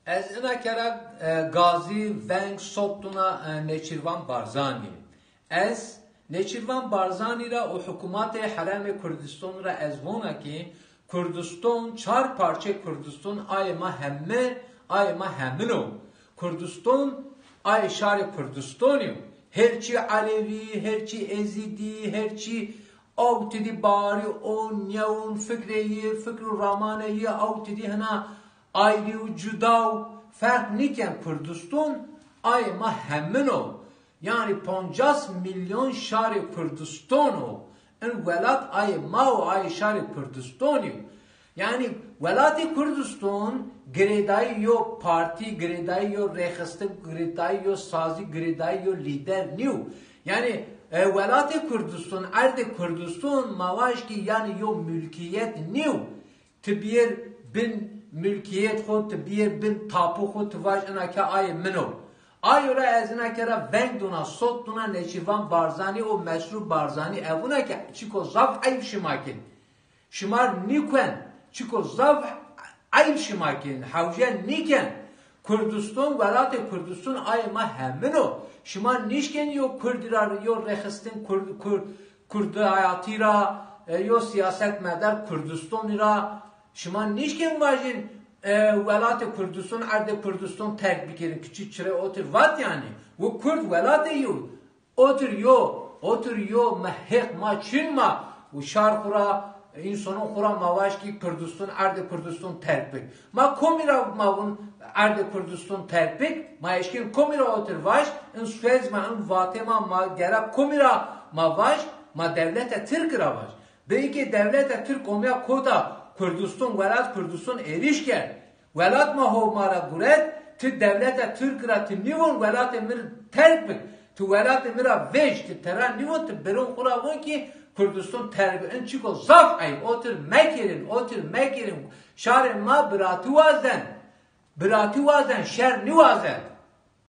Ez inakera Gazi Venk Sotuna Neçirvan Barzani. Ez Neçirvan Barzani ra o hükümete Haram Kürdistan ra ez vona ki Kürdistan çar parça Kürdistan ayma hemme ayma hemmino. Kürdistan ay şari Kürdistaniyo. Herçi Alevi, herçi Ezidi, herçi avtidi bari on yavun fikreyi, fikru ramaneyi avtidi hena ayrı cudav fark niken Kürdistan ayma hemmino. Yani 50 milyon şari Kürdistano en velat ayma o ay şari Kürdistaniyo. Yani velati Kürdistan gredai yo parti, gredai yo rehistik, gredai yo sazi, gredai yo lider niyo. Yani velati Kürdistan, arde Kürdistan mavaş ki yani yo mülkiyet niyo. Tibir bin mülkiyet khod, tibir bin tapu khod, tivaj inaka ay mino. Ayora ezina kera venk duna, sot duna, Neçirvan Barzani o meşru Barzani evuna ki çiko zaf ayıp şimakin. Şimar nikwen. Çiko zaf ayıp şimakin. Havjen niken. Kürdistan, velat-ı Kürdistan ayma hemmino. Şimar nişken yo Kürdirar, yo rehistin Kürd hayatira, yo siyaset medar Kürdistan ira. Şimar nişken vajin velat-ı Kürdistan, arde Kürdistan terk bikirin. Küçük çıra otur vat yani. Bu Kürt velat-ı yo. Otur yo mehek ma çinma. Bu şarkura insanın kura mavaş ki Kürdistan, arde Kürdistan terk bik. Ma komira mavun arde Kürdistan terk bik. Ma eşkin komira otur vaş. En süfez ma en vatema ma gerab komira mavaş. Ma devlete Türk ravaş. Belki devlete Türk omya koda Kürdistan, velat Kürdistan erişken. Velat ma hovmara guret. Tü devlete Türk ra tü nivun velat emir terk bik. Tü velat emira veş. Tü teran nivun tü berun kura vun ki Kürdistan terbiyen çıkıyor zaf ay otur mekirin şare ma birati vazen şer nivazen